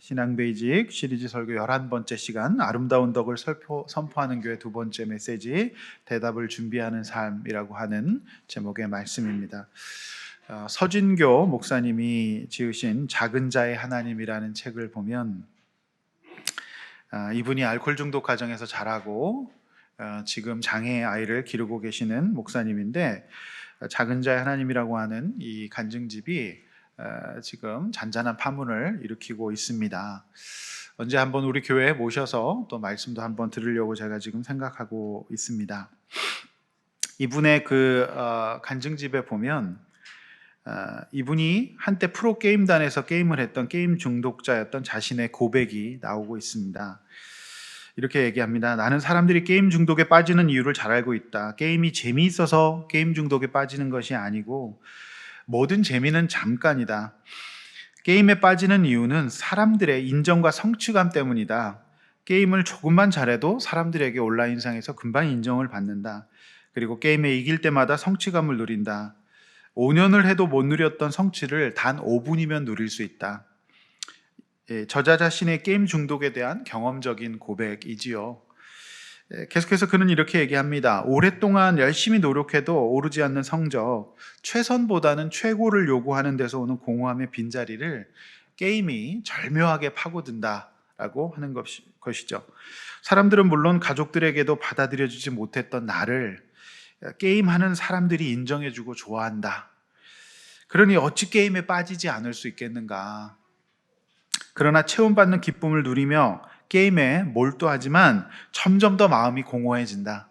신앙 베이직 시리즈 설교 11번째 시간, 아름다운 덕을 선포하는 교회 두 번째 메시지, 대답을 준비하는 삶이라고 하는 제목의 말씀입니다. 서진교 목사님이 지으신 작은 자의 하나님이라는 책을 보면 이분이 알코올 중독 가정에서 자라고 지금 장애의 아이를 기르고 계시는 목사님인데, 작은 자의 하나님이라고 하는 이 간증집이 지금 잔잔한 파문을 일으키고 있습니다. 언제 한번 우리 교회에 모셔서 또 말씀도 한번 들으려고 제가 지금 생각하고 있습니다. 이분의 간증집에 보면 이분이 한때 프로게임단에서 게임을 했던 게임 중독자였던 자신의 고백이 나오고 있습니다. 이렇게 얘기합니다. 나는 사람들이 게임 중독에 빠지는 이유를 잘 알고 있다. 게임이 재미있어서 게임 중독에 빠지는 것이 아니고 모든 재미는 잠깐이다. 게임에 빠지는 이유는 사람들의 인정과 성취감 때문이다. 게임을 조금만 잘해도 사람들에게 온라인상에서 금방 인정을 받는다. 그리고 게임에 이길 때마다 성취감을 누린다. 5년을 해도 못 누렸던 성취를 단 5분이면 누릴 수 있다. 저자 자신의 게임 중독에 대한 경험적인 고백이지요. 계속해서 그는 이렇게 얘기합니다. 오랫동안 열심히 노력해도 오르지 않는 성적, 최선보다는 최고를 요구하는 데서 오는 공허함의 빈자리를 게임이 절묘하게 파고든다라고 하는 것이죠. 사람들은 물론 가족들에게도 받아들여지지 못했던 나를 게임하는 사람들이 인정해주고 좋아한다. 그러니 어찌 게임에 빠지지 않을 수 있겠는가. 그러나 체험받는 기쁨을 누리며 게임에 몰두하지만 점점 더 마음이 공허해진다.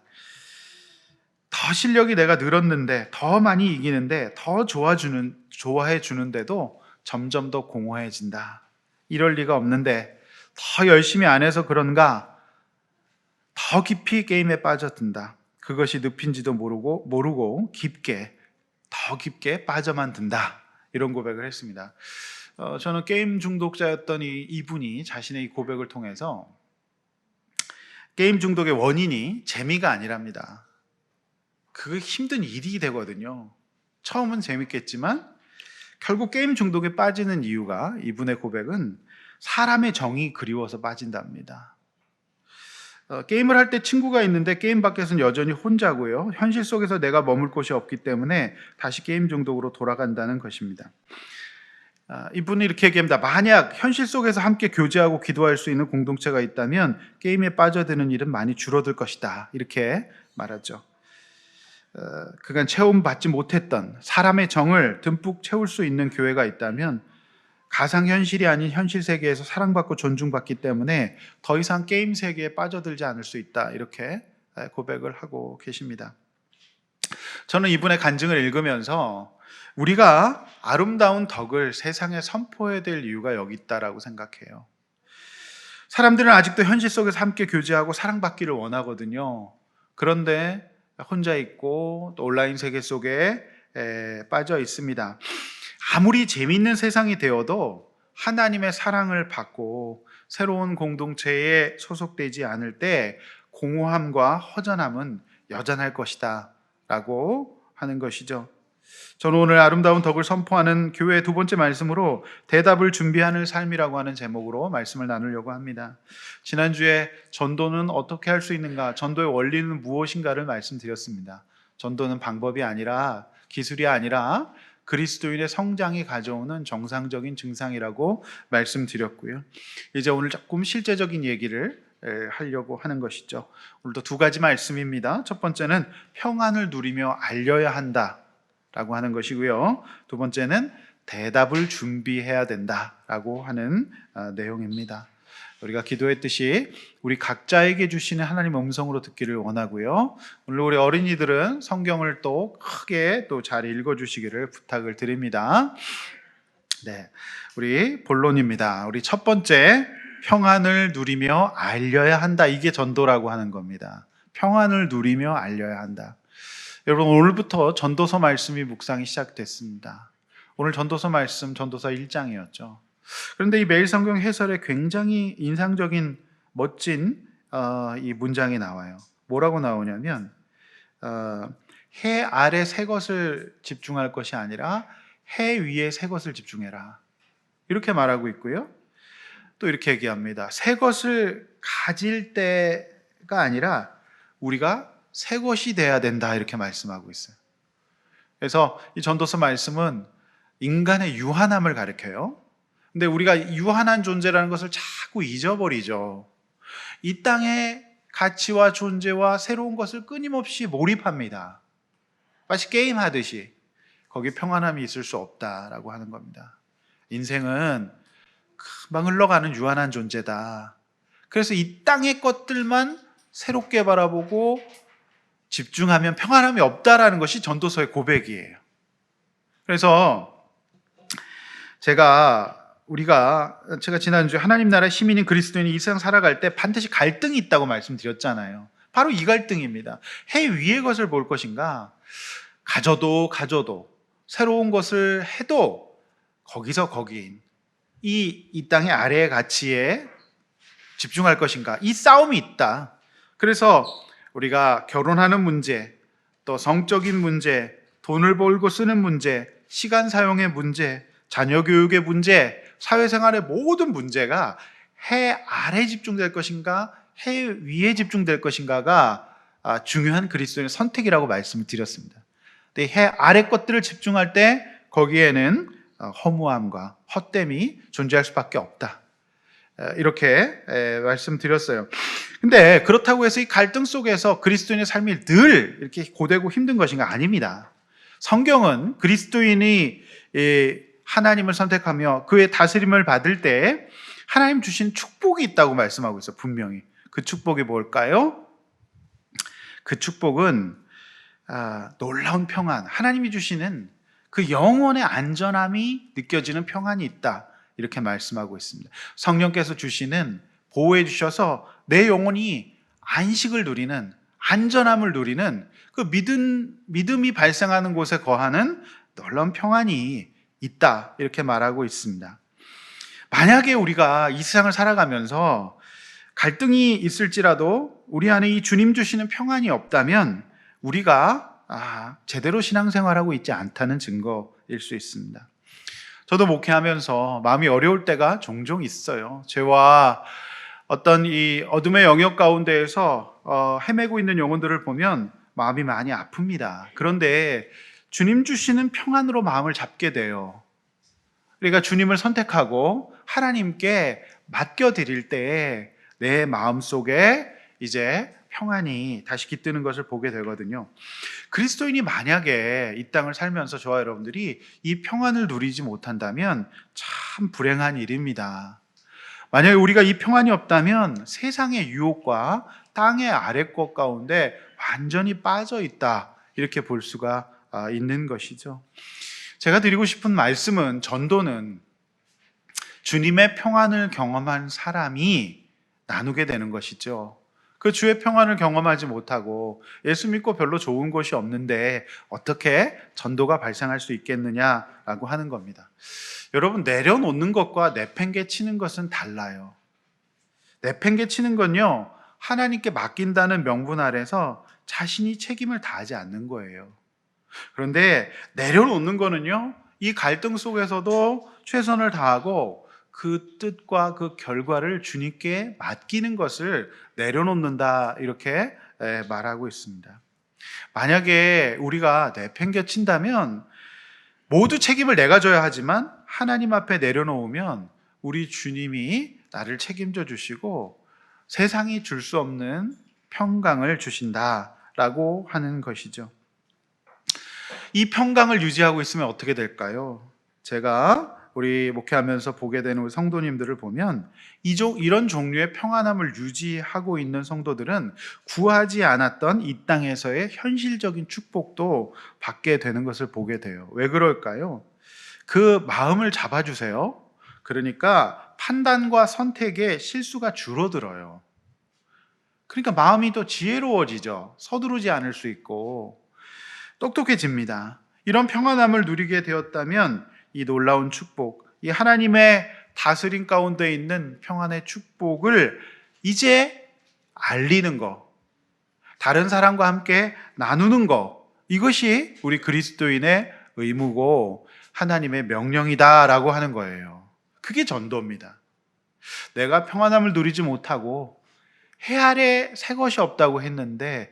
더 실력이 내가 늘었는데, 더 많이 이기는데, 더 좋아해 주는데도 점점 더 공허해진다. 이럴 리가 없는데 더 열심히 안 해서 그런가 더 깊이 게임에 빠져든다. 그것이 늪인지도 모르고 더 깊게 빠져만 든다. 이런 고백을 했습니다. 저는 게임 중독자였던 이분이 자신의 이 고백을 통해서 게임 중독의 원인이 재미가 아니랍니다. 그게 힘든 일이 되거든요. 처음은 재밌겠지만 결국 게임 중독에 빠지는 이유가, 이분의 고백은 사람의 정이 그리워서 빠진답니다. 게임을 할 때 친구가 있는데 게임 밖에서는 여전히 혼자고요. 현실 속에서 내가 머물 곳이 없기 때문에 다시 게임 중독으로 돌아간다는 것입니다. 이분은 이렇게 얘기합니다. 만약 현실 속에서 함께 교제하고 기도할 수 있는 공동체가 있다면 게임에 빠져드는 일은 많이 줄어들 것이다. 이렇게 말하죠. 그간 체험받지 못했던 사람의 정을 듬뿍 채울 수 있는 교회가 있다면 가상현실이 아닌 현실 세계에서 사랑받고 존중받기 때문에 더 이상 게임 세계에 빠져들지 않을 수 있다. 이렇게 고백을 하고 계십니다. 저는 이분의 간증을 읽으면서 우리가 아름다운 덕을 세상에 선포해야 될 이유가 여기 있다라고 생각해요. 사람들은 아직도 현실 속에서 함께 교제하고 사랑받기를 원하거든요. 그런데 혼자 있고 또 온라인 세계 속에 빠져 있습니다. 아무리 재미있는 세상이 되어도 하나님의 사랑을 받고 새로운 공동체에 소속되지 않을 때 공허함과 허전함은 여전할 것이다 라고 하는 것이죠. 저는 오늘 아름다운 덕을 선포하는 교회의 두 번째 말씀으로 대답을 준비하는 삶이라고 하는 제목으로 말씀을 나누려고 합니다. 지난주에 전도는 어떻게 할 수 있는가, 전도의 원리는 무엇인가를 말씀드렸습니다. 전도는 방법이 아니라, 기술이 아니라 그리스도인의 성장이 가져오는 정상적인 증상이라고 말씀드렸고요. 이제 오늘 조금 실제적인 얘기를 하려고 하는 것이죠. 오늘도 두 가지 말씀입니다. 첫 번째는 평안을 누리며 알려야 한다 라고 하는 것이고요. 두 번째는 대답을 준비해야 된다라고 하는 내용입니다. 우리가 기도했듯이 우리 각자에게 주시는 하나님의 음성으로 듣기를 원하고요. 오늘 우리 어린이들은 성경을 또 크게 또 잘 읽어주시기를 부탁을 드립니다. 네, 우리 본론입니다. 우리 첫 번째, 평안을 누리며 알려야 한다. 이게 전도라고 하는 겁니다. 평안을 누리며 알려야 한다. 여러분, 오늘부터 전도서 말씀이 묵상이 시작됐습니다. 오늘 전도서 말씀, 전도서 1장이었죠. 그런데 이 매일 성경 해설에 굉장히 인상적인 멋진 이 문장이 나와요. 뭐라고 나오냐면 해 아래 새 것을 집중할 것이 아니라 해 위에 새 것을 집중해라. 이렇게 말하고 있고요. 또 이렇게 얘기합니다. 새 것을 가질 때가 아니라 우리가 새 것이 돼야 된다, 이렇게 말씀하고 있어요. 그래서 이 전도서 말씀은 인간의 유한함을 가리켜요. 근데 우리가 유한한 존재라는 것을 자꾸 잊어버리죠. 이 땅의 가치와 존재와 새로운 것을 끊임없이 몰입합니다. 마치 게임하듯이. 거기 평안함이 있을 수 없다라고 하는 겁니다. 인생은 금방 흘러가는 유한한 존재다. 그래서 이 땅의 것들만 새롭게 바라보고 집중하면 평안함이 없다라는 것이 전도서의 고백이에요. 그래서 제가 지난주에 하나님 나라 시민인 그리스도인이 이 세상 살아갈 때 반드시 갈등이 있다고 말씀드렸잖아요. 바로 이 갈등입니다. 해 위의 것을 볼 것인가, 가져도 새로운 것을 해도 거기서 거기인 이 땅의 아래의 가치에 집중할 것인가, 이 싸움이 있다. 그래서 우리가 결혼하는 문제, 또 성적인 문제, 돈을 벌고 쓰는 문제, 시간 사용의 문제, 자녀 교육의 문제, 사회생활의 모든 문제가 해 아래에 집중될 것인가, 해 위에 집중될 것인가가 중요한 그리스도인의 선택이라고 말씀을 드렸습니다. 근데 해 아래 것들을 집중할 때 거기에는 허무함과 헛됨이 존재할 수밖에 없다, 이렇게 말씀드렸어요. 근데 그렇다고 해서 이 갈등 속에서 그리스도인의 삶이 늘 이렇게 고되고 힘든 것인가? 아닙니다. 성경은 그리스도인이 하나님을 선택하며 그의 다스림을 받을 때 하나님 주신 축복이 있다고 말씀하고 있어요. 분명히. 그 축복이 뭘까요? 그 축복은 놀라운 평안, 하나님이 주시는 그 영혼의 안전함이 느껴지는 평안이 있다, 이렇게 말씀하고 있습니다. 성령께서 주시는, 보호해 주셔서 내 영혼이 안식을 누리는, 안전함을 누리는 그 믿음이 발생하는 곳에 거하는 놀라운 평안이 있다, 이렇게 말하고 있습니다. 만약에 우리가 이 세상을 살아가면서 갈등이 있을지라도 우리 안에 이 주님 주시는 평안이 없다면 우리가 제대로 신앙생활하고 있지 않다는 증거일 수 있습니다. 저도 목회하면서 마음이 어려울 때가 종종 있어요. 죄와 어떤 이 어둠의 영역 가운데에서 헤매고 있는 영혼들을 보면 마음이 많이 아픕니다. 그런데 주님 주시는 평안으로 마음을 잡게 돼요. 우리가 주님을 선택하고 하나님께 맡겨드릴 때 내 마음속에 이제 평안이 다시 깃드는 것을 보게 되거든요. 그리스도인이 만약에 이 땅을 살면서 저와 여러분들이 이 평안을 누리지 못한다면 참 불행한 일입니다. 만약에 우리가 이 평안이 없다면 세상의 유혹과 땅의 아래 것 가운데 완전히 빠져 있다, 이렇게 볼 수가 있는 것이죠. 제가 드리고 싶은 말씀은, 전도는 주님의 평안을 경험한 사람이 나누게 되는 것이죠. 그 주의 평안을 경험하지 못하고 예수 믿고 별로 좋은 것이 없는데 어떻게 전도가 발생할 수 있겠느냐라고 하는 겁니다. 여러분, 내려놓는 것과 내팽개치는 것은 달라요. 내팽개치는 건요, 하나님께 맡긴다는 명분 아래서 자신이 책임을 다하지 않는 거예요. 그런데 내려놓는 거는요, 이 갈등 속에서도 최선을 다하고 그 뜻과 그 결과를 주님께 맡기는 것을 내려놓는다, 이렇게 말하고 있습니다. 만약에 우리가 내팽개친다면 모두 책임을 내가 져야 하지만 하나님 앞에 내려놓으면 우리 주님이 나를 책임져 주시고 세상이 줄 수 없는 평강을 주신다라고 하는 것이죠. 이 평강을 유지하고 있으면 어떻게 될까요? 제가 우리 목회하면서 보게 되는 우리 성도님들을 보면 이런 종류의 평안함을 유지하고 있는 성도들은 구하지 않았던 이 땅에서의 현실적인 축복도 받게 되는 것을 보게 돼요. 왜 그럴까요? 그 마음을 잡아주세요. 그러니까 판단과 선택에 실수가 줄어들어요. 그러니까 마음이 더 지혜로워지죠. 서두르지 않을 수 있고 똑똑해집니다. 이런 평안함을 누리게 되었다면 이 놀라운 축복, 이 하나님의 다스림 가운데 있는 평안의 축복을 이제 알리는 것, 다른 사람과 함께 나누는 것, 이것이 우리 그리스도인의 의무고 하나님의 명령이다라고 하는 거예요. 그게 전도입니다. 내가 평안함을 누리지 못하고 해 아래 새 것이 없다고 했는데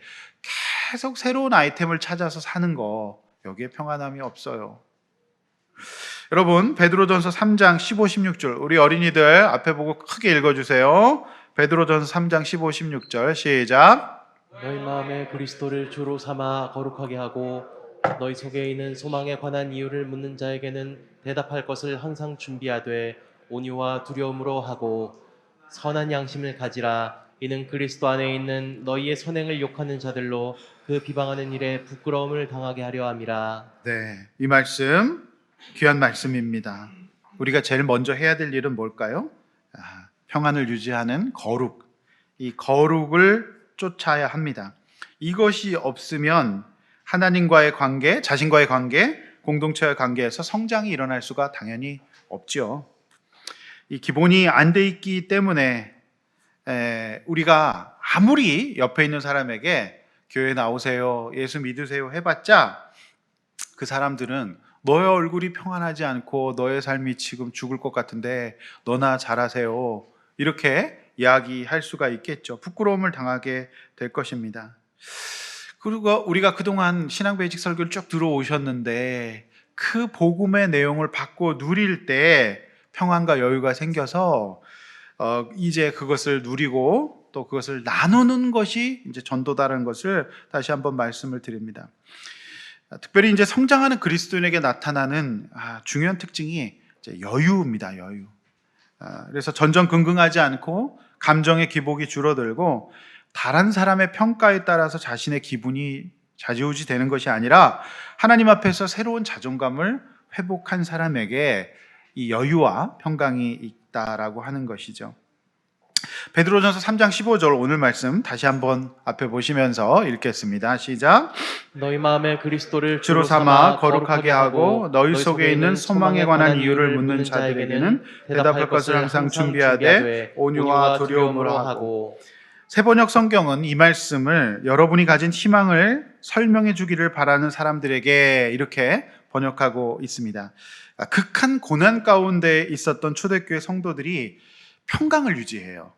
계속 새로운 아이템을 찾아서 사는 거, 여기에 평안함이 없어요. 여러분, 베드로전서 3장 15, 16절 우리 어린이들 앞에 보고 크게 읽어주세요. 베드로전서 3장 15, 16절 시작. 너희 마음에 그리스도를 주로 삼아 거룩하게 하고 너희 속에 있는 소망에 관한 이유를 묻는 자에게는 대답할 것을 항상 준비하되 온유와 두려움으로 하고 선한 양심을 가지라. 이는 그리스도 안에 있는 너희의 선행을 욕하는 자들로 그 비방하는 일에 부끄러움을 당하게 하려 함이라. 네, 이 말씀 귀한 말씀입니다. 우리가 제일 먼저 해야 될 일은 뭘까요? 평안을 유지하는 거룩, 이 거룩을 쫓아야 합니다. 이것이 없으면 하나님과의 관계, 자신과의 관계, 공동체와의 관계에서 성장이 일어날 수가 당연히 없죠. 이 기본이 안 돼 있기 때문에 우리가 아무리 옆에 있는 사람에게 교회 나오세요, 예수 믿으세요 해봤자 그 사람들은 너의 얼굴이 평안하지 않고 너의 삶이 지금 죽을 것 같은데 너나 잘하세요, 이렇게 이야기할 수가 있겠죠. 부끄러움을 당하게 될 것입니다. 그리고 우리가 그동안 신앙 베이직 설교를 쭉 들어오셨는데 그 복음의 내용을 받고 누릴 때 평안과 여유가 생겨서 이제 그것을 누리고 또 그것을 나누는 것이 이제 전도다라는 것을 다시 한번 말씀을 드립니다. 특별히 이제 성장하는 그리스도인에게 나타나는 중요한 특징이 이제 여유입니다. 여유. 그래서 전전긍긍하지 않고 감정의 기복이 줄어들고 다른 사람의 평가에 따라서 자신의 기분이 좌지우지 되는 것이 아니라 하나님 앞에서 새로운 자존감을 회복한 사람에게 이 여유와 평강이 있다라고 하는 것이죠. 베드로전서 3장 15절 오늘 말씀 다시 한번 앞에 보시면서 읽겠습니다. 시작. 너희 마음에 그리스도를 주로 삼아 거룩하게 하고 너희 속에 있는 소망에 관한 이유를 묻는 자들에게는 대답할 것을 항상 준비하되 온유와 두려움으로 하고. 새번역 성경은 이 말씀을 여러분이 가진 희망을 설명해 주기를 바라는 사람들에게 이렇게 번역하고 있습니다. 극한 고난 가운데 있었던 초대교회 성도들이 평강을 유지해요.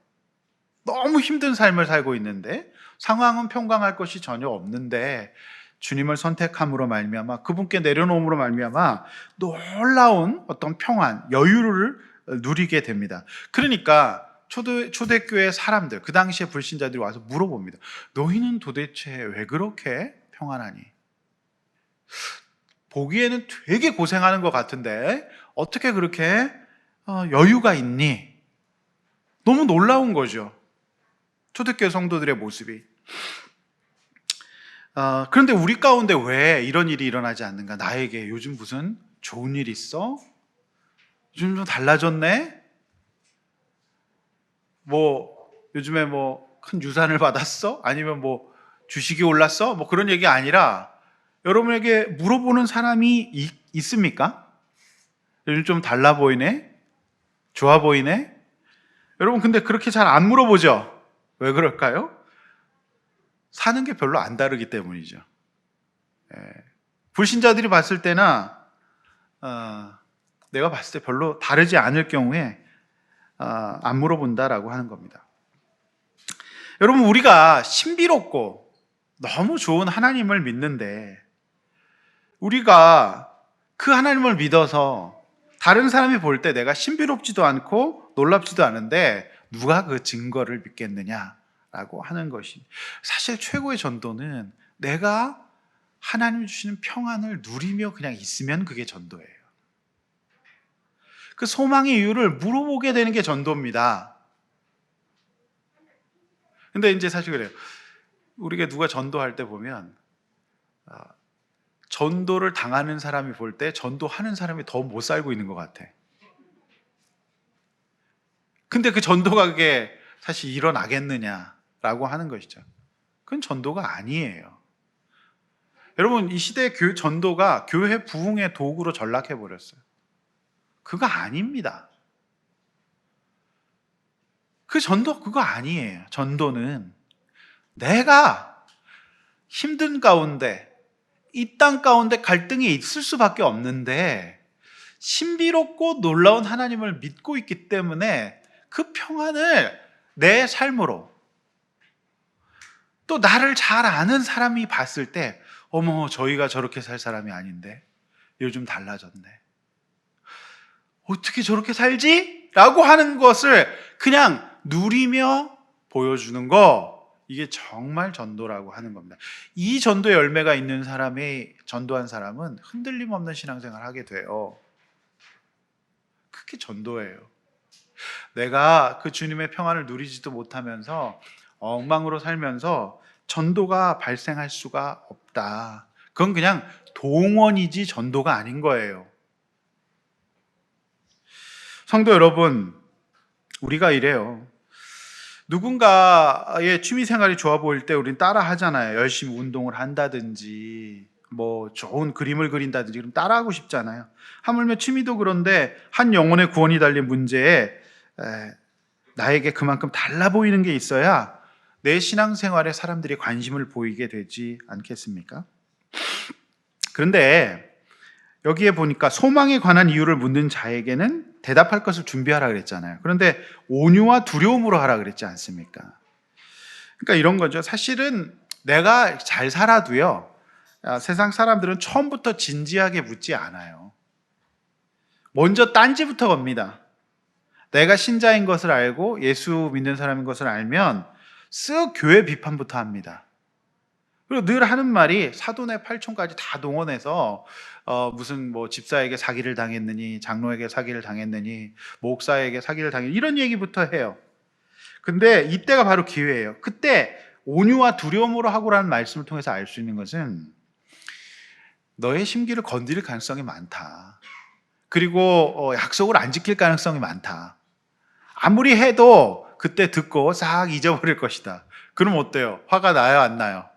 너무 힘든 삶을 살고 있는데 상황은 평강할 것이 전혀 없는데 주님을 선택함으로 말미암아 그분께 내려놓음으로 말미암아 놀라운 어떤 평안, 여유를 누리게 됩니다. 그러니까 초대교회 사람들, 그 당시에 불신자들이 와서 물어봅니다. 너희는 도대체 왜 그렇게 평안하니? 보기에는 되게 고생하는 것 같은데 어떻게 그렇게 여유가 있니? 너무 놀라운 거죠. 초대교회 성도들의 모습이. 그런데 우리 가운데 왜 이런 일이 일어나지 않는가? 나에게 요즘 무슨 좋은 일 있어? 요즘 좀 달라졌네? 요즘에 큰 유산을 받았어? 아니면 주식이 올랐어? 그런 얘기 아니라 여러분에게 물어보는 사람이 있습니까? 요즘 좀 달라 보이네? 좋아 보이네? 여러분 근데 그렇게 잘 안 물어보죠? 왜 그럴까요? 사는 게 별로 안 다르기 때문이죠. 불신자들이 봤을 때나 내가 봤을 때 별로 다르지 않을 경우에 안 물어본다라고 하는 겁니다. 여러분 우리가 신비롭고 너무 좋은 하나님을 믿는데 우리가 그 하나님을 믿어서 다른 사람이 볼 때 내가 신비롭지도 않고 놀랍지도 않은데 누가 그 증거를 믿겠느냐라고 하는 것이 사실 최고의 전도는 내가 하나님이 주시는 평안을 누리며 그냥 있으면 그게 전도예요. 그 소망의 이유를 물어보게 되는 게 전도입니다. 근데 이제 사실 그래요. 우리가 누가 전도할 때 보면 전도를 당하는 사람이 볼 때 전도하는 사람이 더 못 살고 있는 것 같아. 근데 그 전도가 그게 사실 일어나겠느냐라고 하는 것이죠. 그건 전도가 아니에요. 여러분 이 시대의 전도가 교회 부흥의 도구로 전락해버렸어요. 그거 아닙니다. 그 전도 그거 아니에요. 전도는 내가 힘든 가운데 이 땅 가운데 갈등이 있을 수밖에 없는데 신비롭고 놀라운 하나님을 믿고 있기 때문에 그 평안을 내 삶으로 또 나를 잘 아는 사람이 봤을 때 어머 저희가 저렇게 살 사람이 아닌데 요즘 달라졌네. 어떻게 저렇게 살지? 라고 하는 것을 그냥 누리며 보여주는 거 이게 정말 전도라고 하는 겁니다. 이 전도의 열매가 있는 사람이 전도한 사람은 흔들림 없는 신앙생활을 하게 돼요. 그게 전도예요. 내가 그 주님의 평안을 누리지도 못하면서 엉망으로 살면서 전도가 발생할 수가 없다. 그건 그냥 동원이지 전도가 아닌 거예요. 성도 여러분, 우리가 이래요. 누군가의 취미 생활이 좋아 보일 때 우린 따라 하잖아요. 열심히 운동을 한다든지 뭐 좋은 그림을 그린다든지 그럼 따라하고 싶잖아요. 하물며 취미도 그런데 한 영혼의 구원이 달린 문제에 나에게 그만큼 달라 보이는 게 있어야 내 신앙생활에 사람들이 관심을 보이게 되지 않겠습니까? 그런데 여기에 보니까 소망에 관한 이유를 묻는 자에게는 대답할 것을 준비하라 그랬잖아요. 그런데 온유와 두려움으로 하라 그랬지 않습니까? 그러니까 이런 거죠. 사실은 내가 잘 살아도요, 세상 사람들은 처음부터 진지하게 묻지 않아요. 먼저 딴지부터 겁니다. 내가 신자인 것을 알고 예수 믿는 사람인 것을 알면 쓱 교회 비판부터 합니다. 그리고 늘 하는 말이 사돈의 팔촌까지 다 동원해서 무슨 뭐 집사에게 사기를 당했느니 장로에게 사기를 당했느니 목사에게 사기를 당했느니 이런 얘기부터 해요. 근데 이때가 바로 기회예요. 그때 온유와 두려움으로 하고라는 말씀을 통해서 알 수 있는 것은 너의 심기를 건드릴 가능성이 많다. 그리고 약속을 안 지킬 가능성이 많다. 아무리 해도 그때 듣고 싹 잊어버릴 것이다. 그럼 어때요? 화가 나요, 안 나요?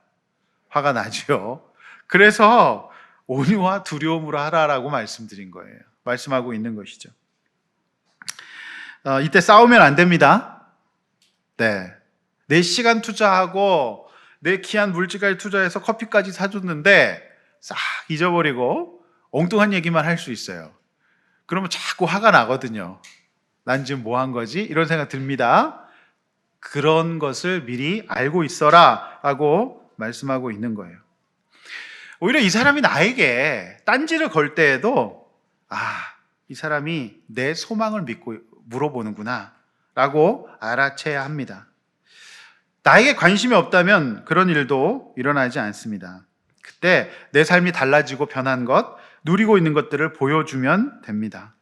화가 나죠. 그래서 온유와 두려움으로 하라라고 말씀드린 거예요. 말씀하고 있는 것이죠. 이때 싸우면 안 됩니다. 네, 내 시간 투자하고 내 귀한 물질까지 투자해서 커피까지 사줬는데 싹 잊어버리고 엉뚱한 얘기만 할 수 있어요. 그러면 자꾸 화가 나거든요. 난 지금 뭐 한 거지? 이런 생각 듭니다. 그런 것을 미리 알고 있어라 라고 말씀하고 있는 거예요. 오히려 이 사람이 나에게 딴지를 걸 때에도 이 사람이 내 소망을 믿고 물어보는구나 라고 알아채야 합니다. 나에게 관심이 없다면 그런 일도 일어나지 않습니다. 그때 내 삶이 달라지고 변한 것, 누리고 있는 것들을 보여주면 됩니다.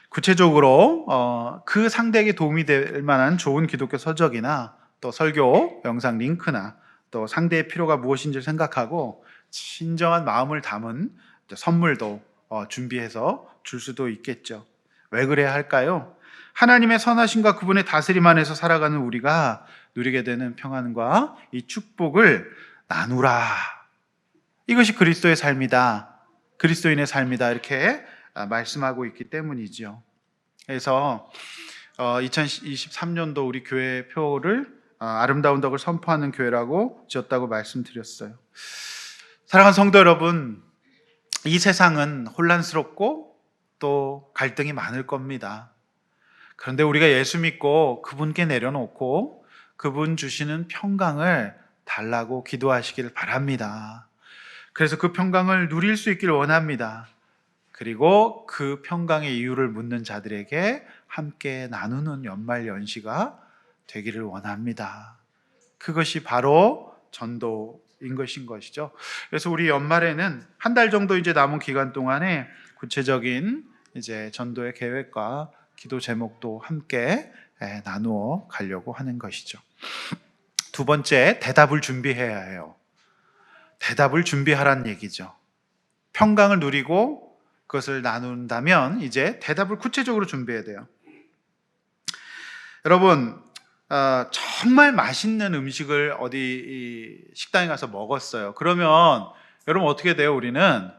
구체적으로 그 상대에게 도움이 될 만한 좋은 기독교 서적이나 또 설교 영상 링크나 또 상대의 필요가 무엇인지를 생각하고 진정한 마음을 담은 선물도 준비해서 줄 수도 있겠죠. 왜 그래야 할까요? 하나님의 선하심과 그분의 다스림 안에서 살아가는 우리가 누리게 되는 평안과 이 축복을 나누라. 이것이 그리스도의 삶이다. 그리스도인의 삶이다. 이렇게 말씀하고 있기 때문이죠. 그래서 2023년도 우리 교회 표를 아름다운 덕을 선포하는 교회라고 지었다고 말씀드렸어요. 사랑하는 성도 여러분, 이 세상은 혼란스럽고 또 갈등이 많을 겁니다. 그런데 우리가 예수 믿고 그분께 내려놓고 그분 주시는 평강을 달라고 기도하시길 바랍니다. 그래서 그 평강을 누릴 수 있기를 원합니다. 그리고 그 평강의 이유를 묻는 자들에게 함께 나누는 연말 연시가 되기를 원합니다. 그것이 바로 전도인 것이죠. 그래서 우리 연말에는 한 달 정도 이제 남은 기간 동안에 구체적인 이제 전도의 계획과 기도 제목도 함께 나누어 가려고 하는 것이죠. 두 번째, 대답을 준비해야 해요. 대답을 준비하라는 얘기죠. 평강을 누리고 그것을 나눈다면 이제 대답을 구체적으로 준비해야 돼요. 여러분, 정말 맛있는 음식을 어디 식당에 가서 먹었어요. 그러면 여러분 어떻게 돼요? 우리는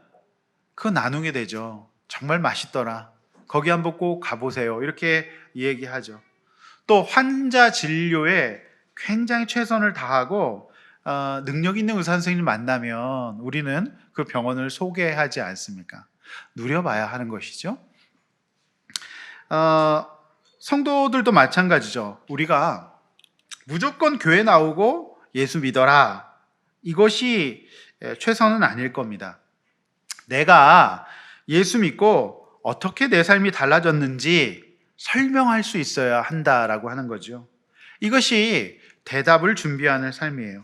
그거 나누게 되죠. 정말 맛있더라. 거기 한번 꼭 가보세요. 이렇게 얘기하죠. 또 환자 진료에 굉장히 최선을 다하고 능력 있는 의사 선생님을 만나면 우리는 그 병원을 소개하지 않습니까? 누려봐야 하는 것이죠. 성도들도 마찬가지죠. 우리가 무조건 교회 나오고 예수 믿어라, 이것이 최선은 아닐 겁니다. 내가 예수 믿고 어떻게 내 삶이 달라졌는지 설명할 수 있어야 한다라고 하는 거죠. 이것이 대답을 준비하는 삶이에요.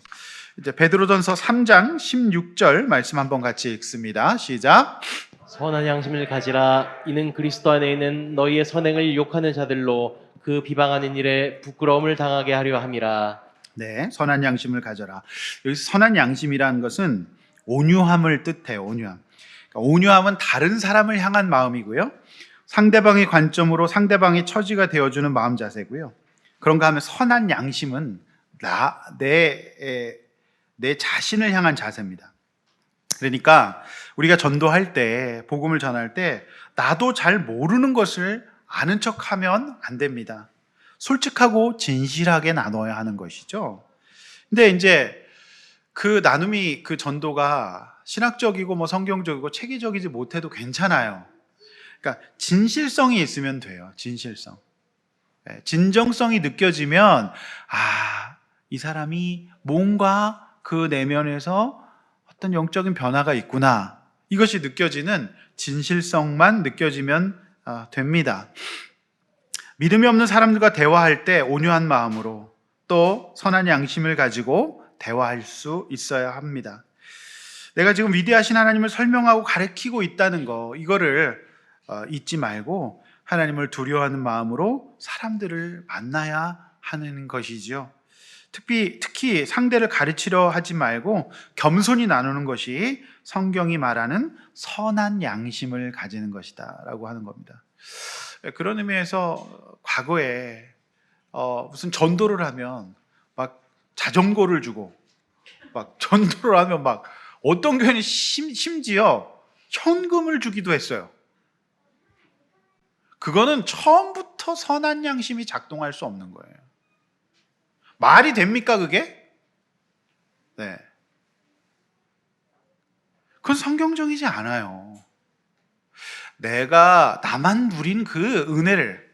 이제 베드로전서 3장 16절 말씀 한번 같이 읽습니다. 시작. 선한 양심을 가지라. 이는 그리스도 안에 있는 너희의 선행을 욕하는 자들로 그 비방하는 일에 부끄러움을 당하게 하려 함이라. 네, 선한 양심을 가져라. 여기서 선한 양심이라는 것은 온유함을 뜻해요. 온유함. 그러니까 온유함은 다른 사람을 향한 마음이고요. 상대방의 관점으로 상대방의 처지가 되어주는 마음 자세고요. 그런가 하면 선한 양심은 내 자신을 향한 자세입니다. 그러니까 우리가 전도할 때, 복음을 전할 때 나도 잘 모르는 것을 아는 척하면 안 됩니다. 솔직하고 진실하게 나눠야 하는 것이죠. 근데 이제 그 나눔이, 그 전도가 신학적이고 뭐 성경적이고 체계적이지 못해도 괜찮아요. 그러니까 진실성이 있으면 돼요. 진실성. 진정성이 느껴지면 이 사람이 뭔가 그 내면에서 어떤 영적인 변화가 있구나, 이것이 느껴지는 진실성만 느껴지면 됩니다. 믿음이 없는 사람들과 대화할 때 온유한 마음으로 또 선한 양심을 가지고 대화할 수 있어야 합니다. 내가 지금 위대하신 하나님을 설명하고 가르치고 있다는 거, 이거를 잊지 말고 하나님을 두려워하는 마음으로 사람들을 만나야 하는 것이죠. 특히 상대를 가르치려 하지 말고 겸손히 나누는 것이 성경이 말하는 선한 양심을 가지는 것이다 라고 하는 겁니다. 그런 의미에서 과거에 무슨 전도를 하면 막 자전거를 주고, 막 전도를 하면 막 어떤 교회는 심지어 현금을 주기도 했어요. 그거는 처음부터 선한 양심이 작동할 수 없는 거예요. 말이 됩니까, 그게? 네. 그건 성경적이지 않아요. 내가 나만 누린 그 은혜를,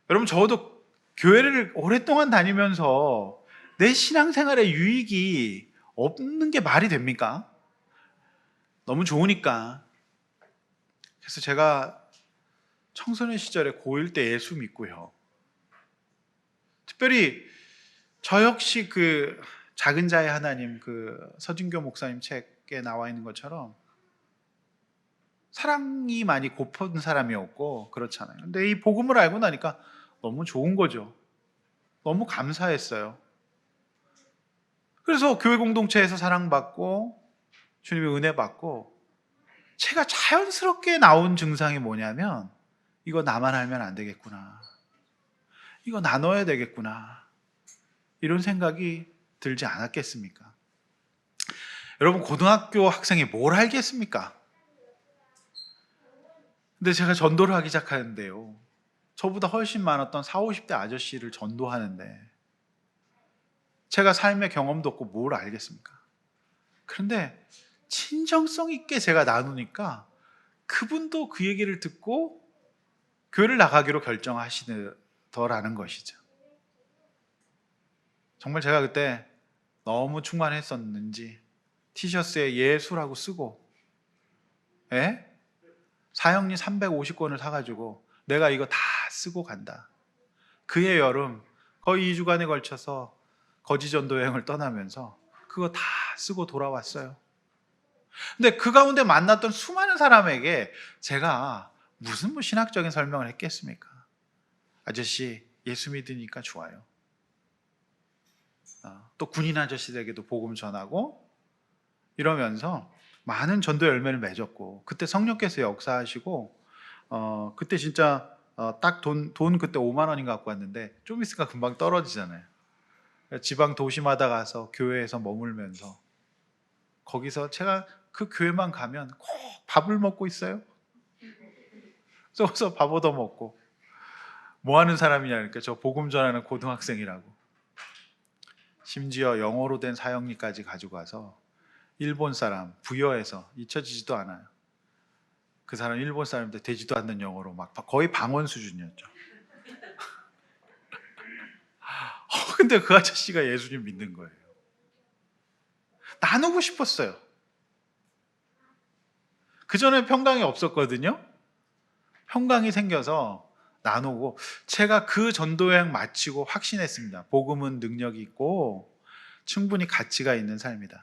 여러분 저도 교회를 오랫동안 다니면서 내 신앙생활에 유익이 없는 게 말이 됩니까? 너무 좋으니까. 그래서 제가 청소년 시절에 고1 때 예수 믿고요, 특별히 저 역시 그 작은 자의 하나님, 그 서진교 목사님 책에 나와 있는 것처럼 사랑이 많이 고픈 사람이었고 그렇잖아요. 근데 이 복음을 알고 나니까 너무 좋은 거죠. 너무 감사했어요. 그래서 교회 공동체에서 사랑받고 주님의 은혜 받고, 제가 자연스럽게 나온 증상이 뭐냐면, 이거 나만 알면 안 되겠구나, 이거 나눠야 되겠구나, 이런 생각이 들지 않았겠습니까? 여러분, 고등학교 학생이 뭘 알겠습니까? 근데 제가 전도를 하기 시작하는데요, 저보다 훨씬 많았던 40, 50대 아저씨를 전도하는데 제가 삶의 경험도 없고 뭘 알겠습니까? 그런데 친정성 있게 제가 나누니까 그분도 그 얘기를 듣고 교회를 나가기로 결정하시더라는 것이죠. 정말 제가 그때 너무 충만했었는지 티셔츠에 예수라고 쓰고, 사형리 350권을 사가지고 내가 이거 다 쓰고 간다. 그해 여름 거의 2주간에 걸쳐서 거지전도 여행을 떠나면서 그거 다 쓰고 돌아왔어요. 근데 그 가운데 만났던 수많은 사람에게 제가 무슨 신학적인 설명을 했겠습니까? 아저씨 예수 믿으니까 좋아요. 또 군인 아저씨들에게도 복음 전하고 이러면서 많은 전도 열매를 맺었고, 그때 성령께서 역사하시고, 그때 진짜 딱 돈 그때 5만 원인가 갖고 왔는데 좀 있으니까 금방 떨어지잖아요. 지방 도시마다 가서 교회에서 머물면서, 거기서 제가 그 교회만 가면 꼭 밥을 먹고 있어요. 그래서 밥 얻어 먹고, 뭐 하는 사람이냐, 그러니까 저 복음 전하는 고등학생이라고. 심지어 영어로 된 사형리까지 가지고 가서 일본 사람 부여해서, 잊혀지지도 않아요. 그 사람 일본 사람인데 되지도 않는 영어로 막 거의 방언 수준이었죠. 근데 그 아저씨가 예수님 믿는 거예요. 나누고 싶었어요. 그전에 평강이 없었거든요. 평강이 생겨서 나누고, 제가 그 전도여행 마치고 확신했습니다. 복음은 능력이 있고 충분히 가치가 있는 삶이다.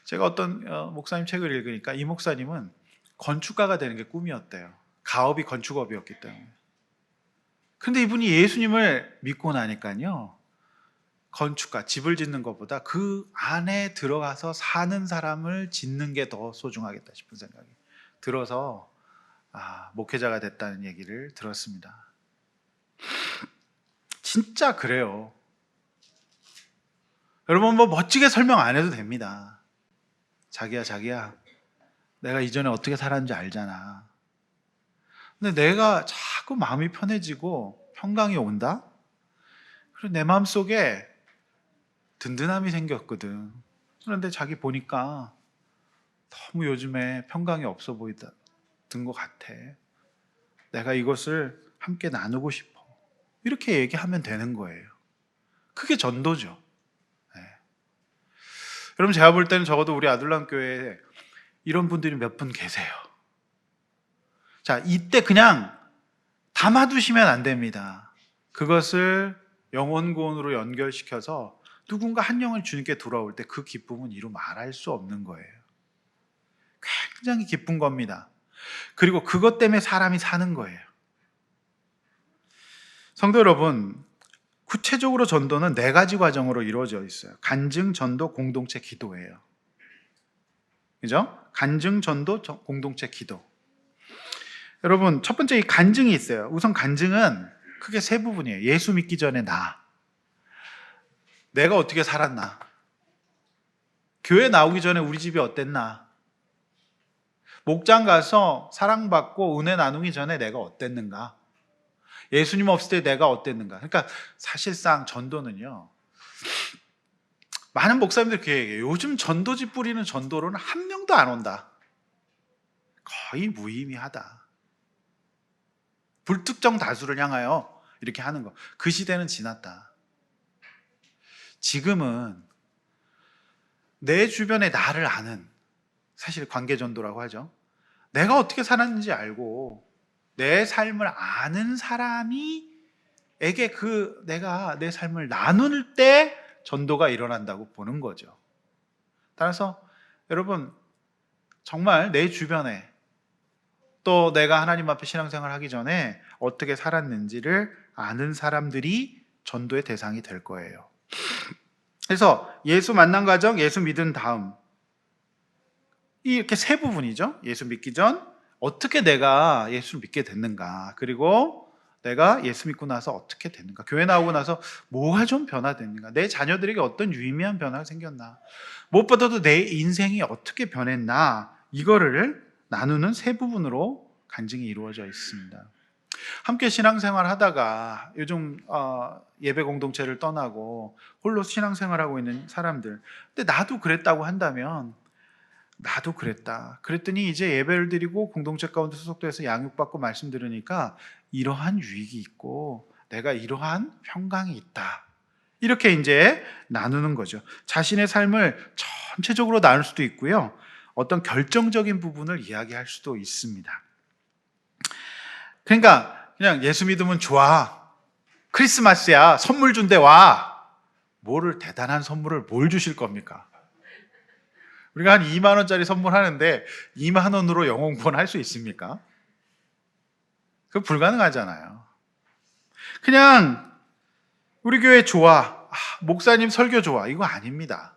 제가 어떤 목사님 책을 읽으니까 이 목사님은 건축가가 되는 게 꿈이었대요. 가업이 건축업이었기 때문에. 근데 이분이 예수님을 믿고 나니까요, 건축가, 집을 짓는 것보다 그 안에 들어가서 사는 사람을 짓는 게 더 소중하겠다 싶은 생각이 들어서 목회자가 됐다는 얘기를 들었습니다. 진짜 그래요. 여러분, 뭐 멋지게 설명 안 해도 됩니다. 자기야, 내가 이전에 어떻게 살았는지 알잖아. 근데 내가 자꾸 마음이 편해지고 평강이 온다? 그리고 내 마음속에 든든함이 생겼거든. 그런데 자기 보니까 너무 요즘에 평강이 없어 보이던 것 같아. 내가 이것을 함께 나누고 싶어. 이렇게 얘기하면 되는 거예요. 그게 전도죠. 네. 여러분, 제가 볼 때는 적어도 우리 아들람 교회에 이런 분들이 몇 분 계세요. 자, 이때 그냥 담아두시면 안 됩니다. 그것을 영혼구원으로 연결시켜서 누군가 한 영을 주님께 돌아올 때 그 기쁨은 이루 말할 수 없는 거예요. 굉장히 기쁜 겁니다. 그리고 그것 때문에 사람이 사는 거예요. 성도 여러분, 구체적으로 전도는 4가지 과정으로 이루어져 있어요. 간증, 전도, 공동체, 기도예요. 그죠? 간증, 전도, 공동체, 기도. 여러분, 첫 번째 이 간증이 있어요. 우선 간증은 크게 3부분이에요. 예수 믿기 전에 내가 어떻게 살았나? 교회 나오기 전에 우리 집이 어땠나? 목장 가서 사랑받고 은혜 나누기 전에 내가 어땠는가? 예수님 없을 때 내가 어땠는가? 그러니까 사실상 전도는요, 많은 목사님들 그렇게 얘기해요. 요즘 전도지 뿌리는 전도로는 한 명도 안 온다. 거의 무의미하다. 불특정 다수를 향하여 이렇게 하는 거. 그 시대는 지났다. 지금은 내 주변에 나를 아는, 사실 관계전도라고 하죠. 내가 어떻게 살았는지 알고 내 삶을 아는 사람이 에게 내가 내 삶을 나눌 때 전도가 일어난다고 보는 거죠. 따라서 여러분, 정말 내 주변에 또 내가 하나님 앞에 신앙생활 하기 전에 어떻게 살았는지를 아는 사람들이 전도의 대상이 될 거예요. 그래서 예수 만난 과정, 예수 믿은 다음, 이렇게 3부분이죠. 예수 믿기 전 어떻게 내가 예수를 믿게 됐는가, 그리고 내가 예수 믿고 나서 어떻게 됐는가, 교회 나오고 나서 뭐가 좀 변화됐는가, 내 자녀들에게 어떤 유의미한 변화가 생겼나, 무엇보다도 내 인생이 어떻게 변했나, 이거를 나누는 3부분으로 간증이 이루어져 있습니다. 함께 신앙생활 하다가 요즘 예배 공동체를 떠나고 홀로 신앙생활하고 있는 사람들, 근데 나도 그랬다고 한다면, 나도 그랬다, 그랬더니 이제 예배를 드리고 공동체 가운데 소속돼서 양육받고 말씀 들으니까 이러한 유익이 있고 내가 이러한 평강이 있다, 이렇게 이제 나누는 거죠. 자신의 삶을 전체적으로 나눌 수도 있고요, 어떤 결정적인 부분을 이야기할 수도 있습니다. 그러니까 그냥 예수 믿으면 좋아, 크리스마스야, 선물 준대, 와. 뭐를, 대단한 선물을 뭘 주실 겁니까? 우리가 한 2만 원짜리 선물하는데 2만 원으로 영혼 구원할 수 있습니까? 그거 불가능하잖아요. 그냥 우리 교회 좋아, 목사님 설교 좋아, 이거 아닙니다.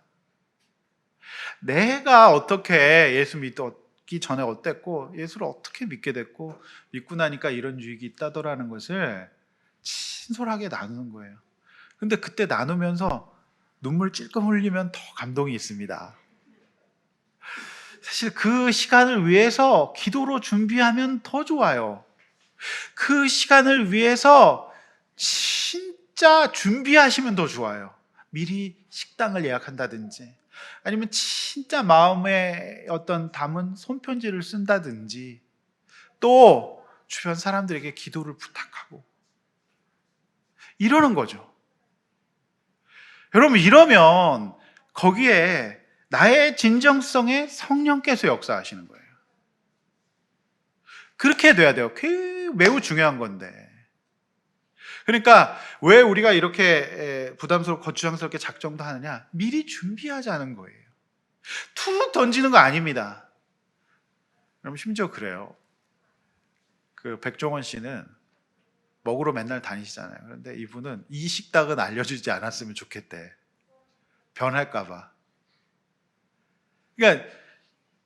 내가 어떻게 예수 믿기 전에 어땠고 예수를 어떻게 믿게 됐고 믿고 나니까 이런 유익이 있다더라는 것을 친솔하게 나누는 거예요. 근데 그때 나누면서 눈물 찔끔 흘리면 더 감동이 있습니다. 사실 그 시간을 위해서 기도로 준비하면 더 좋아요. 그 시간을 위해서 진짜 준비하시면 더 좋아요. 미리 식당을 예약한다든지, 아니면 진짜 마음에 어떤 담은 손편지를 쓴다든지, 또 주변 사람들에게 기도를 부탁하고 이러는 거죠. 여러분, 이러면 거기에 나의 진정성에 성령께서 역사하시는 거예요. 그렇게 돼야 돼요. 매우 중요한 건데. 그러니까 왜 우리가 이렇게 부담스럽고 거추장스럽게 작정도 하느냐? 미리 준비하자는 거예요. 툭 던지는 거 아닙니다. 여러분, 심지어 그래요. 그 백종원 씨는 먹으러 맨날 다니시잖아요. 그런데 이분은 이 식당은 알려주지 않았으면 좋겠대. 변할까봐. 그러니까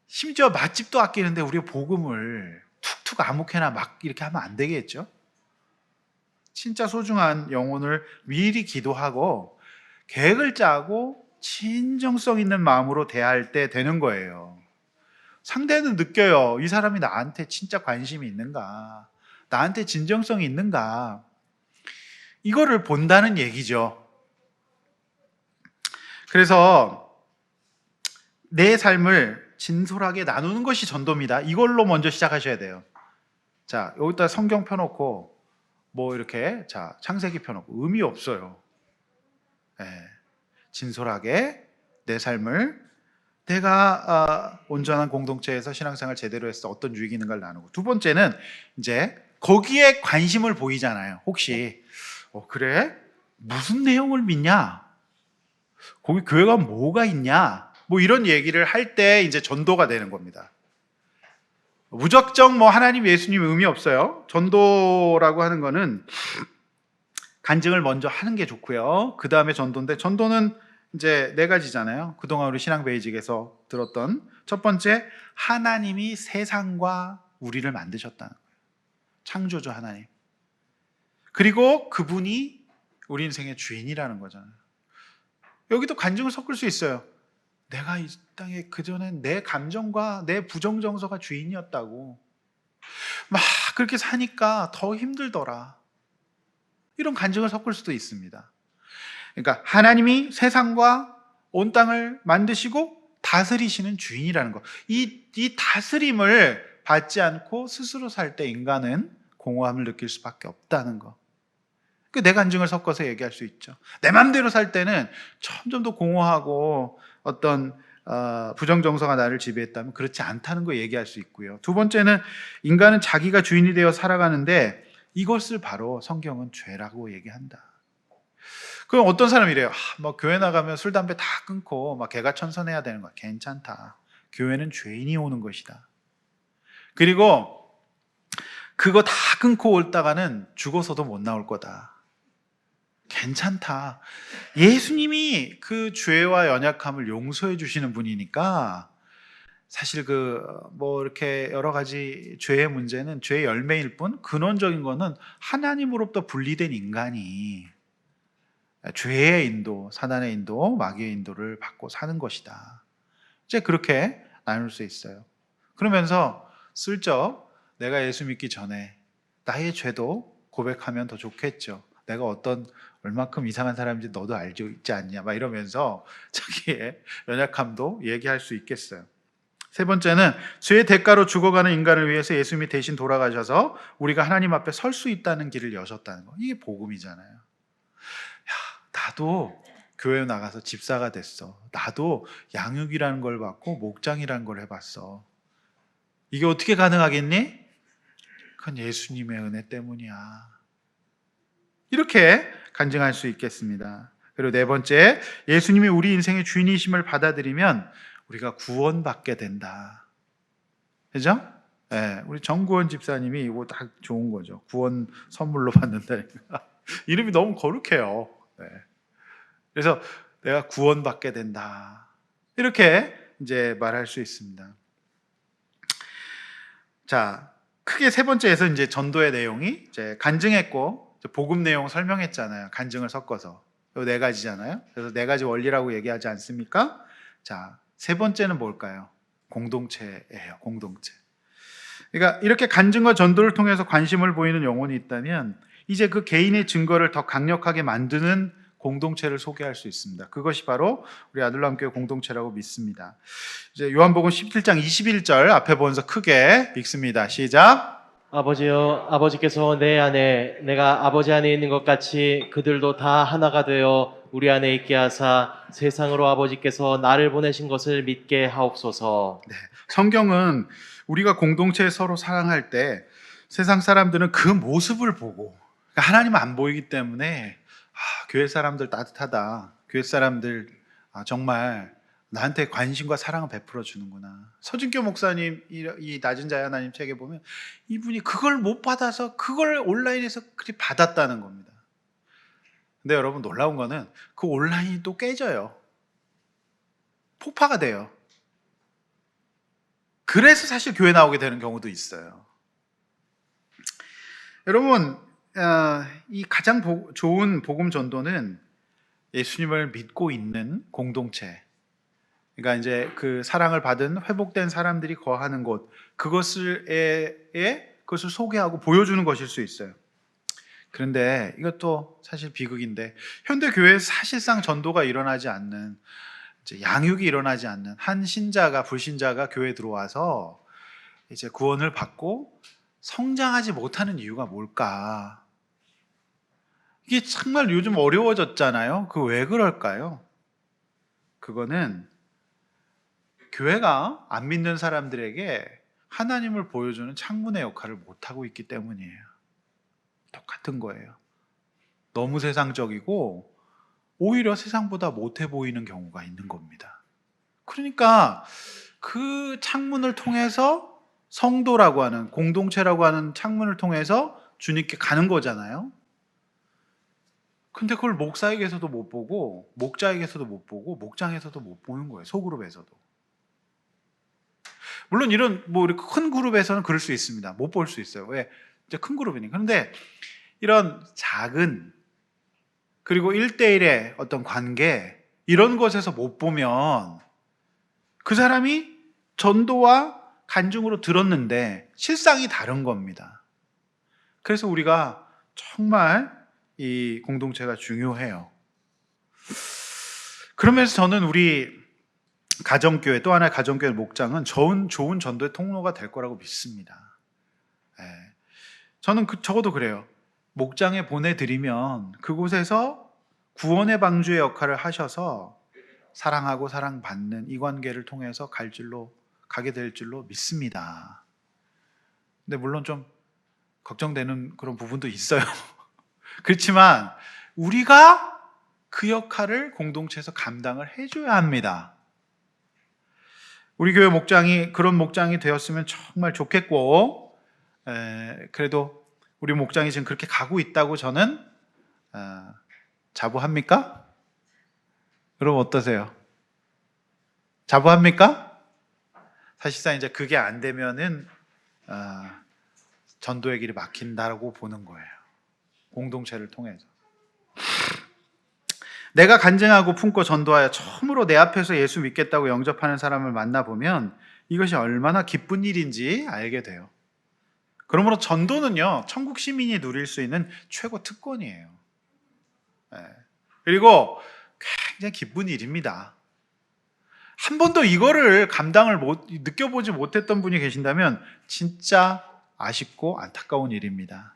심지어 맛집도 아끼는데 우리가 복음을 툭툭 아무렇게나 막 이렇게 하면 안 되겠죠? 진짜 소중한 영혼을 미리 기도하고 계획을 짜고 진정성 있는 마음으로 대할 때 되는 거예요. 상대는 느껴요. 이 사람이 나한테 진짜 관심이 있는가? 나한테 진정성이 있는가? 이거를 본다는 얘기죠. 그래서 내 삶을 진솔하게 나누는 것이 전도입니다. 이걸로 먼저 시작하셔야 돼요. 자, 여기다 성경 펴놓고 뭐 이렇게 자 창세기 펴놓고 의미 없어요. 진솔하게 내 삶을 내가 온전한 공동체에서 신앙생활 제대로 해서 어떤 유익이 있는가를 나누고, 두 번째는 이제 거기에 관심을 보이잖아요. 혹시 그래? 무슨 내용을 믿냐? 거기 교회가 뭐가 있냐? 뭐 이런 얘기를 할 때 이제 전도가 되는 겁니다. 무작정 뭐 하나님, 예수님 의미 없어요. 전도라고 하는 거는 간증을 먼저 하는 게 좋고요. 그 다음에 전도인데, 전도는 이제 네 가지잖아요. 그동안 우리 신앙 베이직에서 들었던 첫 번째, 하나님이 세상과 우리를 만드셨다는 거예요. 창조주 하나님. 그리고 그분이 우리 인생의 주인이라는 거잖아요. 여기도 간증을 섞을 수 있어요. 내가 이 땅에 그전엔 내 감정과 내 부정정서가 주인이었다고. 막 그렇게 사니까 더 힘들더라. 이런 간증을 섞을 수도 있습니다. 그러니까 하나님이 세상과 온 땅을 만드시고 다스리시는 주인이라는 거. 이 다스림을 받지 않고 스스로 살 때 인간은 공허함을 느낄 수밖에 없다는 거. 내 간증을 섞어서 얘기할 수 있죠. 내 마음대로 살 때는 점점 더 공허하고 어떤 부정정서가 나를 지배했다면 그렇지 않다는 거 얘기할 수 있고요. 두 번째는 인간은 자기가 주인이 되어 살아가는데 이것을 바로 성경은 죄라고 얘기한다. 그럼 어떤 사람이 이래요. 뭐 교회 나가면 술, 담배 다 끊고 막 개가천선해야 되는 거야. 괜찮다. 교회는 죄인이 오는 것이다. 그리고 그거 다 끊고 올다가는 죽어서도 못 나올 거다. 괜찮다. 예수님이 그 죄와 연약함을 용서해 주시는 분이니까 사실 뭐 이렇게 여러 가지 죄의 문제는 죄의 열매일 뿐, 근원적인 거는 하나님으로부터 분리된 인간이 죄의 인도, 사단의 인도, 마귀의 인도를 받고 사는 것이다. 이제 그렇게 나눌 수 있어요. 그러면서 슬쩍 내가 예수 믿기 전에 나의 죄도 고백하면 더 좋겠죠. 내가 얼마큼 이상한 사람인지 너도 알고 있지 않냐, 막 이러면서 자기의 연약함도 얘기할 수 있겠어요. 세 번째는 죄의 대가로 죽어가는 인간을 위해서 예수님이 대신 돌아가셔서 우리가 하나님 앞에 설 수 있다는 길을 여셨다는 거. 이게 복음이잖아요. 나도 교회 나가서 집사가 됐어. 나도 양육이라는 걸 받고 목장이라는 걸 해봤어. 이게 어떻게 가능하겠니? 그건 예수님의 은혜 때문이야. 이렇게 간증할 수 있겠습니다. 그리고 네 번째, 예수님이 우리 인생의 주인이심을 받아들이면 우리가 구원받게 된다. 그죠? 네, 우리 정구원 집사님이 이거 딱 좋은 거죠. 구원 선물로 받는다니까. 이름이 너무 거룩해요. 네. 그래서 내가 구원받게 된다. 이렇게 이제 말할 수 있습니다. 자, 크게 세 번째에서 이제 전도의 내용이 이제 간증했고 복음 내용 설명했잖아요. 간증을 섞어서. 이 네 가지잖아요. 그래서 네 가지 원리라고 얘기하지 않습니까? 자, 세 번째는 뭘까요? 공동체예요. 공동체. 그러니까 이렇게 간증과 전도를 통해서 관심을 보이는 영혼이 있다면 이제 그 개인의 증거를 더 강력하게 만드는 공동체를 소개할 수 있습니다. 그것이 바로 우리 아들로 함께 공동체라고 믿습니다. 이제 요한복음 17장 21절 앞에 보면서 크게 읽습니다. 시작. 아버지여, 아버지께서 내 안에 내가 아버지 안에 있는 것 같이 그들도 다 하나가 되어 우리 안에 있게 하사 세상으로 아버지께서 나를 보내신 것을 믿게 하옵소서. 성경은 우리가 공동체에 서로 사랑할 때 세상 사람들은 그 모습을 보고, 그러니까 하나님은 안 보이기 때문에 교회 사람들 따뜻하다, 교회 사람들 정말 나한테 관심과 사랑을 베풀어 주는구나. 서진교 목사님 이 낮은 자의 하나님 책에 보면 이분이 그걸 못 받아서 그걸 온라인에서 그리 받았다는 겁니다. 근데 여러분, 놀라운 거는 그 온라인이 또 깨져요. 폭파가 돼요. 그래서 사실 교회 나오게 되는 경우도 있어요. 여러분, 이 가장 좋은 복음 전도는 예수님을 믿고 있는 공동체, 그러니까 이제 그 사랑을 받은 회복된 사람들이 거하는 곳, 그것을 소개하고 보여주는 것일 수 있어요. 그런데 이것도 사실 비극인데, 현대 교회에 사실상 전도가 일어나지 않는, 이제 양육이 일어나지 않는 한 신자가, 불신자가 교회에 들어와서 이제 구원을 받고 성장하지 못하는 이유가 뭘까? 이게 정말 요즘 어려워졌잖아요. 그 왜 그럴까요? 그거는 교회가 안 믿는 사람들에게 하나님을 보여주는 창문의 역할을 못하고 있기 때문이에요. 똑같은 거예요. 너무 세상적이고 오히려 세상보다 못해 보이는 경우가 있는 겁니다. 그러니까 그 창문을 통해서, 성도라고 하는, 공동체라고 하는 창문을 통해서 주님께 가는 거잖아요. 근데 그걸 목사에게서도 못 보고, 목자에게서도 못 보고, 목장에서도 못 보는 거예요. 소그룹에서도. 물론 이런 이렇게 큰 그룹에서는 그럴 수 있습니다. 못 볼 수 있어요. 왜? 이제 큰 그룹이니까. 그런데 이런 작은, 그리고 1대1의 어떤 관계, 이런 것에서 못 보면 그 사람이 전도와 간증으로 들었는데 실상이 다른 겁니다. 그래서 우리가 정말 이 공동체가 중요해요. 그러면서 저는 우리 가정교회, 또 하나의 가정교회 목장은 좋은 전도의 통로가 될 거라고 믿습니다. 저는 적어도 그래요. 목장에 보내드리면 그곳에서 구원의 방주의 역할을 하셔서 사랑하고 사랑받는 이 관계를 통해서 가게 될 줄로 믿습니다. 근데 물론 좀 걱정되는 그런 부분도 있어요. 그렇지만 우리가 그 역할을 공동체에서 감당을 해줘야 합니다. 우리 교회 목장이 그런 목장이 되었으면 정말 좋겠고, 그래도 우리 목장이 지금 그렇게 가고 있다고 저는 자부합니까? 여러분 어떠세요? 자부합니까? 사실상 이제 그게 안 되면은 전도의 길이 막힌다고 보는 거예요. 공동체를 통해서. 내가 간증하고 품고 전도하여 처음으로 내 앞에서 예수 믿겠다고 영접하는 사람을 만나보면 이것이 얼마나 기쁜 일인지 알게 돼요. 그러므로 전도는요, 천국 시민이 누릴 수 있는 최고 특권이에요. 그리고 굉장히 기쁜 일입니다. 한 번도 이거를 느껴보지 못했던 분이 계신다면 진짜 아쉽고 안타까운 일입니다.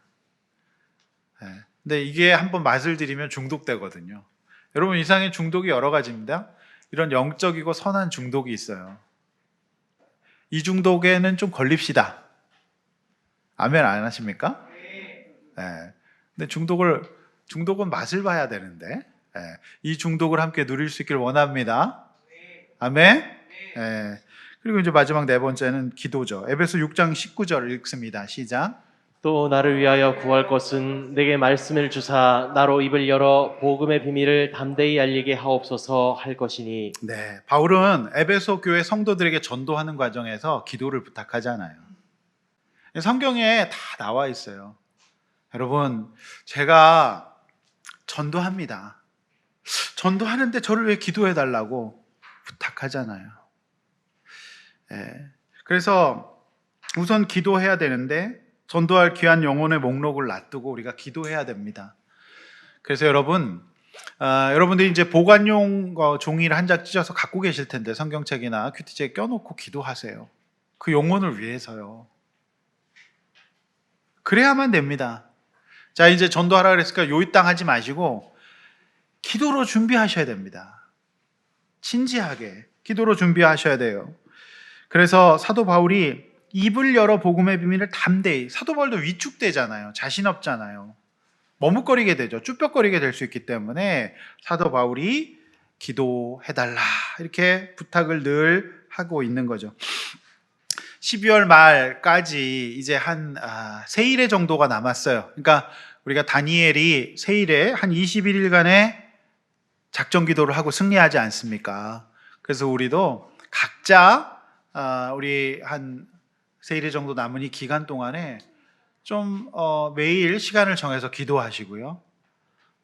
근데 이게 한번 맛을 들이면 중독되거든요. 여러분, 이상의 중독이 여러 가지입니다. 이런 영적이고 선한 중독이 있어요. 이 중독에는 좀 걸립시다. 아멘 안 하십니까? 근데 중독은 맛을 봐야 되는데, 이 중독을 함께 누릴 수 있기를 원합니다. 아멘. 그리고 이제 마지막 네 번째는 기도죠. 에베소 6장 19절 읽습니다. 시작. 또 나를 위하여 구할 것은 내게 말씀을 주사 나로 입을 열어 복음의 비밀을 담대히 알리게 하옵소서 할 것이니. 네, 바울은 에베소 교회 성도들에게 전도하는 과정에서 기도를 부탁하잖아요. 성경에 다 나와 있어요. 여러분, 제가 전도합니다. 전도하는데 저를 왜 기도해 달라고 부탁하잖아요. 그래서 우선 기도해야 되는데, 전도할 귀한 영혼의 목록을 놔두고 우리가 기도해야 됩니다. 그래서 여러분들이 이제 보관용 종이를 한 장 찢어서 갖고 계실 텐데, 성경책이나 큐티책에 껴놓고 기도하세요. 그 영혼을 위해서요. 그래야만 됩니다. 자, 이제 전도하라 그랬으니까 요이 땅 하지 마시고 기도로 준비하셔야 됩니다. 진지하게 기도로 준비하셔야 돼요. 그래서 사도 바울이 입을 열어 복음의 비밀을 담대히, 사도 바울도 위축되잖아요. 자신 없잖아요. 머뭇거리게 되죠. 쭈뼛거리게 될 수 있기 때문에 사도 바울이 기도해달라 이렇게 부탁을 늘 하고 있는 거죠. 12월 말까지 이제 한 세일회 정도가 남았어요. 그러니까 우리가 다니엘이 세일에 한 21일간의 작전 기도를 하고 승리하지 않습니까? 그래서 우리도 각자 우리 한 세일회 정도 남은 이 기간 동안에 좀 매일 시간을 정해서 기도하시고요.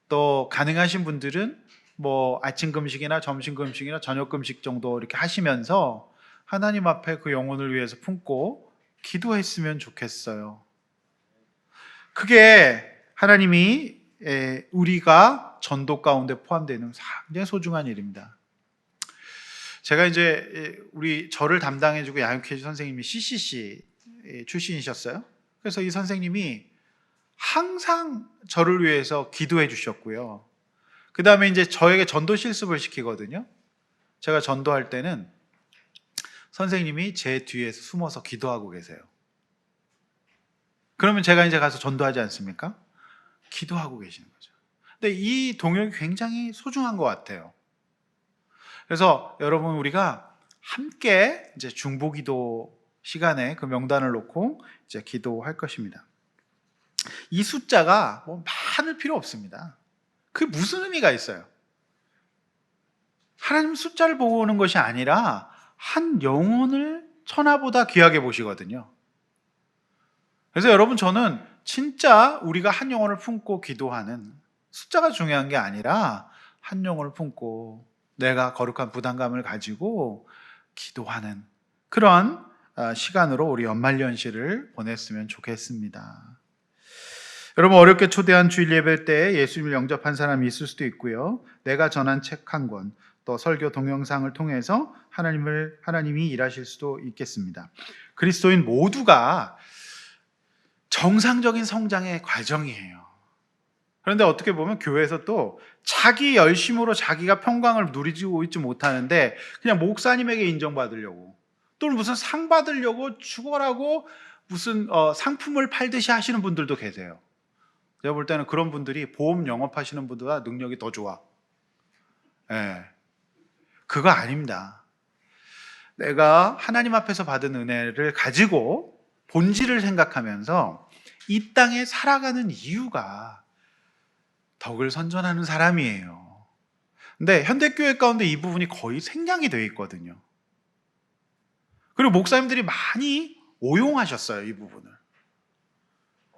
또 가능하신 분들은 뭐 아침 금식이나 점심 금식이나 저녁 금식 정도 이렇게 하시면서 하나님 앞에 그 영혼을 위해서 품고 기도했으면 좋겠어요. 그게 하나님이 우리가 전도 가운데 포함되는 굉장히 소중한 일입니다. 제가 이제 저를 담당해주고 양육해준 선생님이 CCC 출신이셨어요. 그래서 이 선생님이 항상 저를 위해서 기도해 주셨고요. 그 다음에 이제 저에게 전도 실습을 시키거든요. 제가 전도할 때는 선생님이 제 뒤에서 숨어서 기도하고 계세요. 그러면 제가 이제 가서 전도하지 않습니까? 기도하고 계시는 거죠. 근데 이 동역이 굉장히 소중한 것 같아요. 그래서 여러분 우리가 함께 이제 중보기도 시간에 그 명단을 놓고 이제 기도할 것입니다. 이 숫자가 뭐 많을 필요 없습니다. 그게 무슨 의미가 있어요? 하나님 숫자를 보는 것이 아니라 한 영혼을 천하보다 귀하게 보시거든요. 그래서 여러분 저는 진짜 우리가 한 영혼을 품고 기도하는 숫자가 중요한 게 아니라 한 영혼을 품고 내가 거룩한 부담감을 가지고 기도하는 그런 시간으로 우리 연말연시를 보냈으면 좋겠습니다. 여러분 어렵게 초대한 주일 예배 때 예수님을 영접한 사람이 있을 수도 있고요. 내가 전한 책 한 권, 또 설교 동영상을 통해서 하나님이 일하실 수도 있겠습니다. 그리스도인 모두가 정상적인 성장의 과정이에요. 그런데 어떻게 보면 교회에서 또 자기 열심으로 자기가 평강을 누리고 있지 못하는데 그냥 목사님에게 인정받으려고 또는 무슨 상 받으려고 죽어라고 무슨 상품을 팔듯이 하시는 분들도 계세요. 제가 볼 때는 그런 분들이 보험 영업하시는 분보다 능력이 더 좋아. 예. 그거 아닙니다. 내가 하나님 앞에서 받은 은혜를 가지고 본질을 생각하면서 이 땅에 살아가는 이유가 덕을 선전하는 사람이에요. 근데 현대교회 가운데 이 부분이 거의 생략이 되어 있거든요. 그리고 목사님들이 많이 오용하셨어요, 이 부분을.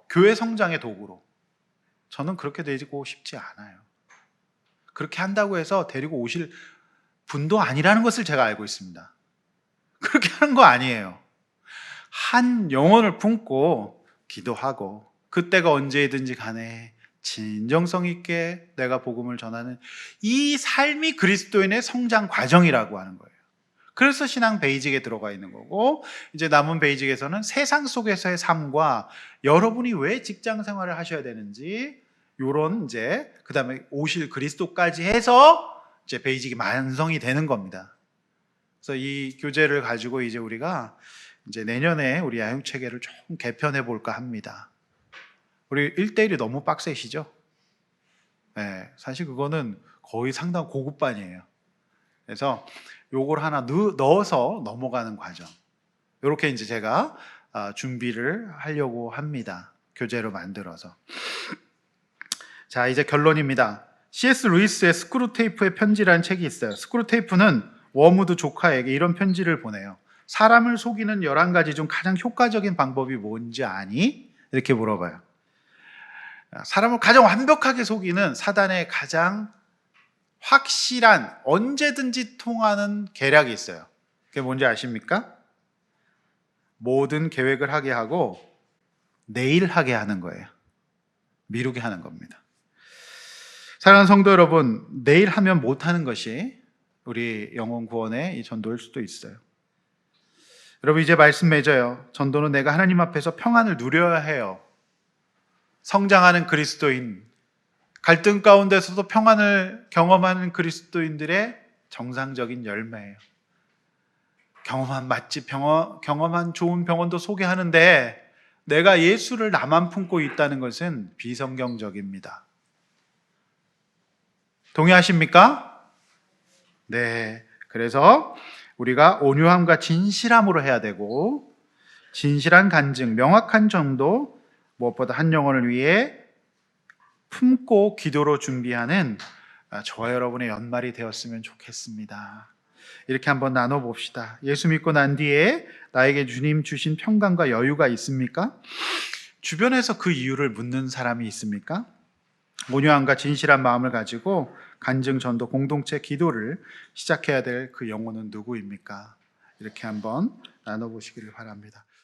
교회 성장의 도구로. 저는 그렇게 되고 싶지 않아요. 그렇게 한다고 해서 데리고 오실 분도 아니라는 것을 제가 알고 있습니다. 그렇게 하는 거 아니에요. 한 영혼을 품고 기도하고 그때가 언제든지 간에 진정성 있게 내가 복음을 전하는 이 삶이 그리스도인의 성장 과정이라고 하는 거예요. 그래서 신앙 베이직에 들어가 있는 거고 이제 남은 베이직에서는 세상 속에서의 삶과 여러분이 왜 직장 생활을 하셔야 되는지 요런 이제 그다음에 오실 그리스도까지 해서 이제 베이직이 완성이 되는 겁니다. 그래서 이 교재를 가지고 이제 우리가 이제 내년에 우리 야용 체계를 좀 개편해 볼까 합니다. 우리 1대1이 너무 빡세시죠? 네, 사실 그거는 거의 상당 고급반이에요. 그래서 요걸 하나 넣어서 넘어가는 과정. 이렇게 이제 제가 준비를 하려고 합니다. 교재로 만들어서. 자, 이제 결론입니다. C.S. 루이스의 스크루테이프의 편지라는 책이 있어요. 스크루테이프는 워무드 조카에게 이런 편지를 보내요. 사람을 속이는 11가지 중 가장 효과적인 방법이 뭔지 아니? 이렇게 물어봐요. 사람을 가장 완벽하게 속이는 사단의 가장 확실한 언제든지 통하는 계략이 있어요. 그게 뭔지 아십니까? 모든 계획을 하게 하고 내일 하게 하는 거예요. 미루게 하는 겁니다. 사랑하는 성도 여러분, 내일 하면 못하는 것이 우리 영혼 구원의 이 전도일 수도 있어요. 여러분 이제 말씀 맺어요. 전도는 내가 하나님 앞에서 평안을 누려야 해요. 성장하는 그리스도인, 갈등 가운데서도 평안을 경험하는 그리스도인들의 정상적인 열매예요. 경험한 맛집, 경험한 좋은 병원도 소개하는데 내가 예수를 나만 품고 있다는 것은 비성경적입니다. 동의하십니까? 네. 그래서 우리가 온유함과 진실함으로 해야 되고, 진실한 간증, 명확한 정도, 무엇보다 한 영혼을 위해 품고 기도로 준비하는 저와 여러분의 연말이 되었으면 좋겠습니다. 이렇게 한번 나눠봅시다. 예수 믿고 난 뒤에 나에게 주님 주신 평강과 여유가 있습니까? 주변에서 그 이유를 묻는 사람이 있습니까? 온유함과 진실한 마음을 가지고 간증, 전도, 공동체 기도를 시작해야 될 그 영혼은 누구입니까? 이렇게 한번 나눠보시기를 바랍니다.